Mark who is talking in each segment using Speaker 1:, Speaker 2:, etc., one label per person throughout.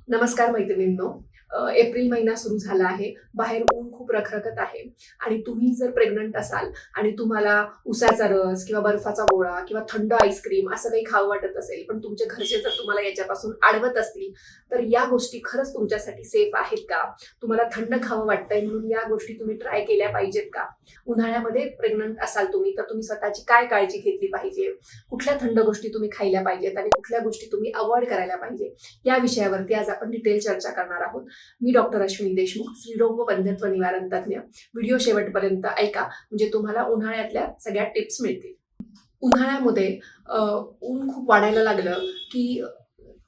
Speaker 1: नमस्कार मैत्रिणींनो. एप्रिल महिना सुरू झाला आहे. बाहेर ऊन खूप रखरखत आहे आणि तुम्ही जर प्रेग्नंट असाल आणि तुम्हाला उसाचा रस किंवा बर्फाचा गोळा किंवा थंड आईस्क्रीम असं काही खावं वाटत असेल, पण तुमचे घरचे जर तुम्हाला याच्यापासून अडवत असतील, तर या गोष्टी खरंच तुमच्यासाठी सेफ आहेत का? तुम्हाला थंड खावं वाटतंय म्हणून या गोष्टी तुम्ही ट्राय केल्या पाहिजेत का? उन्हाळ्यामध्ये प्रेग्नंट असाल तुम्ही, तर तुम्ही स्वतःची काय काळजी घेतली पाहिजे? कुठल्या थंड गोष्टी तुम्ही खायला पाहिजेत आणि कुठल्या गोष्टी तुम्ही अवॉइड करायला पाहिजे? या विषयावरती आज आपण डिटेल चर्चा करणार आहोत. मी डॉक्टर अश्विनी देशमुख, स्त्रीरोग व वंध्यत्व निवारण तज्ञ. व्हिडिओ शेवटपर्यंत ऐका, म्हणजे तुम्हाला उन्हाळ्यातल्या सगळ्या टिप्स मिळतील. उन्हाळ्यामध्ये ऊन खूप वाढायला लागलं की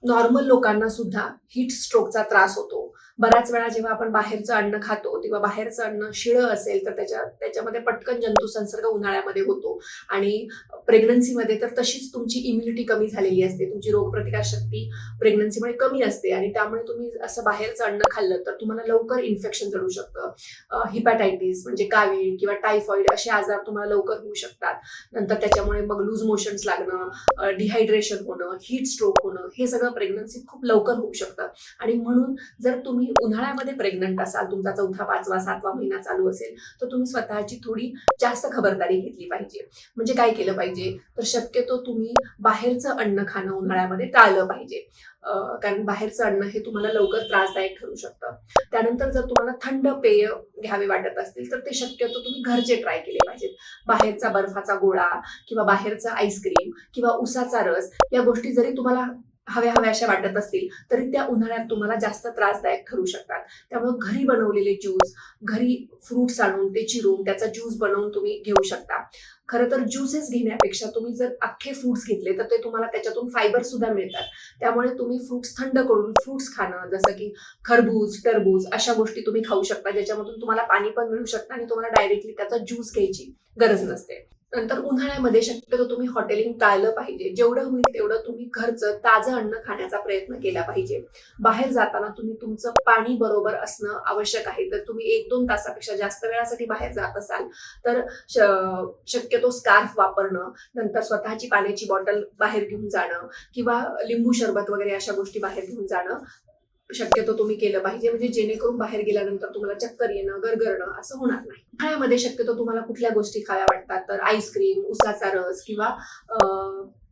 Speaker 1: नॉर्मल लोकांना सुद्धा हीट स्ट्रोकचा त्रास होतो. बऱ्याच वेळा जेव्हा आपण बाहेरचं अन्न खातो तेव्हा बाहेरचं अन्न शिळं असेल तर त्याच्यामध्ये पटकन जंतू संसर्ग उन्हाळ्यामध्ये होतो आणि प्रेग्नन्सीमध्ये तर तशीच तुमची इम्युनिटी कमी झालेली असते, तुमची रोगप्रतिकार शक्ती प्रेग्नन्सीमुळे कमी असते आणि त्यामुळे तुम्ही असं बाहेरचं अन्न खाल्लं तर तुम्हाला लवकर इन्फेक्शन जडू शकतं. हिपॅटायटिस म्हणजे कावीळ किंवा टायफॉइड असे आजार तुम्हाला लवकर होऊ शकतात. नंतर त्याच्यामुळे मग लूज मोशन्स लागणं, डिहायड्रेशन होणं, हीट स्ट्रोक होणं, हे सगळं प्रेग्नन्सीत खूप लवकर होऊ शकतं. आणि म्हणून जर तुम्ही उन्हाळ्यामध्ये प्रेग्नंट असाल, तुमचा 4था, 5वा, 7वा महिना चालू असेल, तर तुम्ही स्वतःची थोडी जास्त खबरदारी घेतली पाहिजे. म्हणजे काय केलं पाहिजे, तर शक्यतो तुम्ही बाहेरचं अन्न खाणं उन्हाळ्यामध्ये टाळलं पाहिजे, कारण बाहेरचं अन्न हे तुम्हाला लवकर त्रासदायक ठरू शकतं. त्यानंतर जर तुम्हाला थंड पेय घ्यावे वाटत असतील तर ते शक्यतो तुम्ही घरचे ट्राय केले पाहिजेत. बाहेरचा बर्फाचा गोळा किंवा बाहेरचा आईस्क्रीम किंवा उसाचा रस या गोष्टी जरी तुम्हाला हव्याशा वाटत असतील तरी त्या उन्हाळ्यात तुम्हाला जास्त त्रासदायक ठरू शकतात. त्यामुळे घरी बनवलेले ज्यूस, घरी फ्रुट्स आणून ते चिरून त्याचा ज्यूस बनवून तुम्ही घेऊ शकता. खरं तर ज्यूसेस घेण्यापेक्षा तुम्ही जर अख्खे फ्रुट्स घेतले तर ते तुम्हाला त्याच्यातून फायबर सुद्धा मिळतात. त्यामुळे तुम्ही फ्रुट्स थंड करून फ्रुट्स खाणं, जसं की खरबूज, टरबूज अशा गोष्टी तुम्ही खाऊ शकता, ज्याच्यामधून तुम्हाला पाणी पण मिळू शकतं आणि तुम्हाला डायरेक्टली त्याचा ज्यूस घ्यायची गरज नसते. नंतर उन्हाळ्यामध्ये शक्यतो तुम्ही हॉटेलिंग टाळलं पाहिजे. जेवढं होईल तेवढं तुम्ही घरचं ताजं अन्न खाण्याचा प्रयत्न केला पाहिजे. बाहेर जाताना तुम्ही तुमचं पाणी बरोबर असणं आवश्यक आहे. तर तुम्ही 1-2 तासापेक्षा जास्त वेळासाठी बाहेर जात असाल तर शक्यतो स्कार्फ वापरणं, नंतर स्वतःची पाण्याची बॉटल बाहेर घेऊन जाणं किंवा लिंबू सरबत वगैरे अशा गोष्टी बाहेर घेऊन जाणं शक्यतो तुम्ही केलं पाहिजे, म्हणजे जेणेकरून बाहेर गेल्यानंतर तुम्हाला चक्कर येणं, गरगरणं असं होणार नाही. उन्हाळ्यामध्ये शक्यतो तुम्हाला कुठल्या गोष्टी खाव्या वाटतात, तर आईस्क्रीम, उसाचा रस किंवा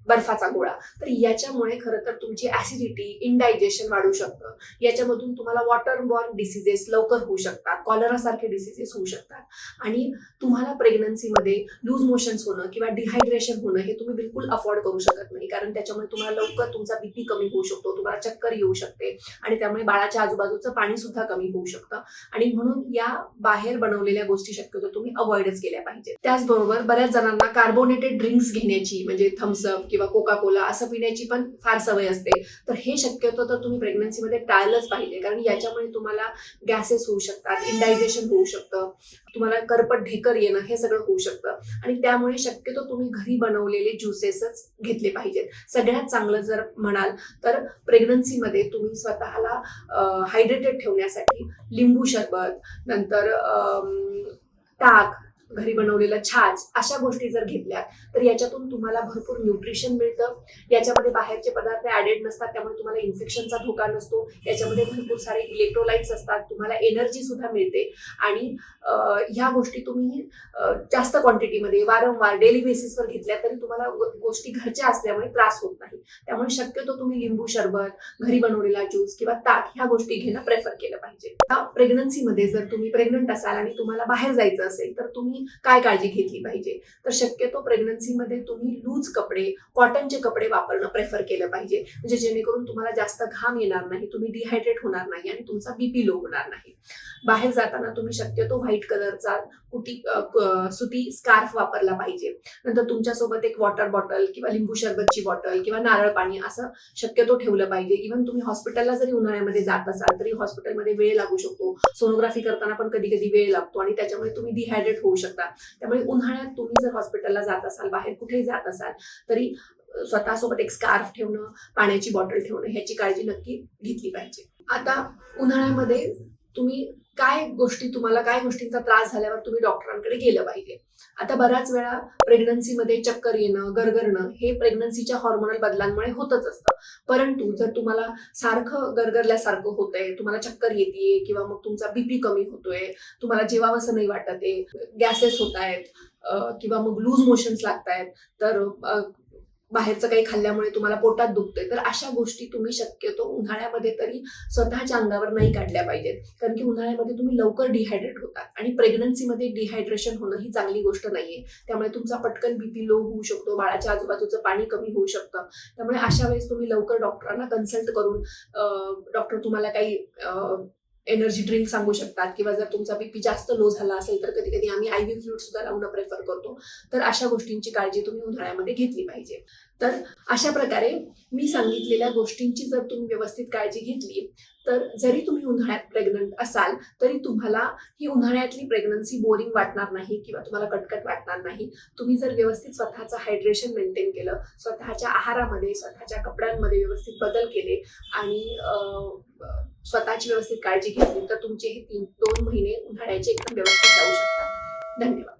Speaker 1: बर्फाचा गोळा. तर याच्यामुळे खरं तर तुमची ऍसिडिटी, इनडायजेशन वाढू शकतं. याच्यामधून तुम्हाला वॉटरबॉर्न डिसीजेस लवकर होऊ शकतात, कॉलरा सारखे डिसीजेस होऊ शकतात आणि तुम्हाला प्रेग्नन्सीमध्ये लूज मोशन्स होणं किंवा डिहायड्रेशन होणं हे तुम्ही बिलकुल अफोर्ड करू शकत नाही, कारण त्याच्यामुळे तुम्हाला लवकर तुमचा बीपी कमी होऊ शकतो, तुम्हाला चक्कर येऊ शकते आणि त्यामुळे बाळाच्या आजूबाजूचं पाणी सुद्धा कमी होऊ शकतं. आणि म्हणून या बाहेर बनवलेल्या गोष्टी शक्यतो तुम्ही अवॉइडच केल्या पाहिजेत. त्याचबरोबर बऱ्याच जणांना कार्बोनेटेड ड्रिंक्स घेण्याची, म्हणजे थम्सअप किंवा कोका कोला असं पिण्याची पण फार सवय असते. तर हे शक्यतो तर तुम्ही प्रेग्नन्सीमध्ये टाळलंच पाहिजे, कारण याच्यामुळे तुम्हाला गॅसेस होऊ शकतात, इनडायजेशन होऊ शकतं, तुम्हाला करपट ढेकर येणं हे सगळं होऊ शकतं. आणि त्यामुळे शक्यतो तुम्ही घरी बनवलेले ज्युसेसच घेतले पाहिजेत. सगळ्यात चांगलं जर म्हणाल तर प्रेग्नन्सीमध्ये तुम्ही स्वतःला हायड्रेटेड ठेवण्यासाठी लिंबू सरबत, नंतर ताक, घरी बनवलेलं छाछ अशा गोष्टी जर घेतल्यात तर याच्यातून तुम्हाला भरपूर न्यूट्रिशन मिळतं. याच्यामध्ये बाहेरचे पदार्थ ऍडेड नसतात, त्यामुळे तुम्हाला इन्फेक्शनचा धोका नसतो. याच्यामध्ये भरपूर सारे इलेक्ट्रोलाइट्स असतात, तुम्हाला एनर्जी सुद्धा मिळते आणि ह्या गोष्टी तुम्ही जास्त क्वांटिटीमध्ये वारंवार डेली बेसिसवर घेतल्या तरी तुम्हाला गोष्टी घरच्या असल्यामुळे त्रास होत नाही. त्यामुळे शक्यतो तुम्ही लिंबू सरबत, घरी बनवलेला ज्यूस किंवा ताक ह्या गोष्टी घेणं प्रेफर केलं पाहिजे. प्रेग्नन्सीमध्ये जर तुम्ही प्रेग्नंट असाल आणि तुम्हाला बाहेर जायचं असेल तर तुम्ही काय काळजी घेतली पाहिजे, तर शक्यतो प्रेग्नन्सीमध्ये तुम्ही लूज कपडे, कॉटनचे कपडे वापरणं प्रेफर केलं पाहिजे, म्हणजे जेणेकरून तुम्हाला जास्त घाम येणार नाही, तुम्ही डिहायड्रेट होणार नाही आणि तुमचा बीपी लो होणार नाही. बाहेर जाताना तुम्ही शक्यतो व्हाईट कलरचा सुती स्कार्फ वापरला पाहिजे. नंतर तुमच्यासोबत एक वॉटर बॉटल किंवा लिंबू सरबतची बॉटल किंवा नारळ पाणी असं शक्यतो ठेवलं पाहिजे. इव्हन तुम्ही हॉस्पिटलला जरी उन्हाळ्यामध्ये जात असाल तरी हॉस्पिटलमध्ये वेळ लागू शकतो, सोनोग्राफी करताना पण कधी कधी वेळ लागतो आणि त्याच्यामुळे तुम्ही डिहायड्रेट होऊ शकता. त्यामुळे उन्हाळ्यात तुम्ही जर हॉस्पिटलला जात असाल, बाहेर कुठेही जात असाल तरी स्वतःसोबत एक स्कार्फ ठेवणं, पाण्याची बॉटल ठेवणं ह्याची काळजी नक्की घेतली पाहिजे. आता उन्हाळ्यामध्ये तुम्ही तुम्हाला काय गोष्टींचा त्रास झाल्यावर तुम्ही डॉक्टरांकडे गेलं पाहिजे. आता बऱ्याच वेळा प्रेग्नन्सीमध्ये चक्कर येणं, गरगरणं हे प्रेग्नन्सीच्या हॉर्मोनल बदलांमुळे होतच असतं. परंतु जर तुम्हाला सारखं गरगरल्यासारखं होतंय, तुम्हाला चक्कर येतेय किंवा मग तुमचा बीपी कमी होतोय, तुम्हाला जेवावंसं नाही वाटत आहे, गॅसेस होत आहेत किंवा मग लूज मोशन्स लागतायत, तर बाहेरचं काही खाल्ल्यामुळे तुम्हाला पोटात दुखतंय, तर अशा गोष्टी तुम्ही शक्यतो उन्हाळ्यामध्ये तरी स्वतःच्या अंगावर नाही काढल्या पाहिजेत. कारण की उन्हाळ्यामध्ये तुम्ही लवकर डिहायड्रेट होतात आणि प्रेग्नन्सीमध्ये डिहायड्रेशन होणं ही चांगली गोष्ट नाहीये. त्यामुळे तुमचा पटकन बीपी लो होऊ शकतो, बाळाच्या आजूबाजूचं पाणी कमी होऊ शकतं. त्यामुळे अशा वेळेस तुम्ही लवकर डॉक्टरांना कन्सल्ट करून डॉक्टर तुम्हाला काही एनर्जी ड्रिंक सांगू शकतात किंवा जर तुमचा बीपी जास्त लो झाला असेल तर कधी कधी आम्ही IV फ्लुइड सुद्धा लावणं प्रेफर करतो. तर अशा गोष्टींची काळजी तुम्ही उन्हाळ्यामध्ये घेतली पाहिजे. तर अशा प्रकारे मी सांगितलेल्या गोष्टींची जर तुम्ही व्यवस्थित काळजी घेतली तर जरी तुम्ही उन्हाळ्यात प्रेग्नंट असाल तरी तुम्हाला ही उन्हाळ्यातली प्रेग्नन्सी बोरिंग वाटणार नाही किंवा तुम्हाला कटकट वाटणार नाही. तुम्ही जर व्यवस्थित स्वतःचं हायड्रेशन मेंटेन केलं, स्वतःच्या आहारामध्ये, स्वतःच्या कपड्यांमध्ये व्यवस्थित बदल केले आणि स्वतःची व्यवस्थित काळजी घेतली तर तुमचे हे 2 महिने उन्हाळ्याचे एकदम व्यवस्थित जाऊ शकतात. धन्यवाद.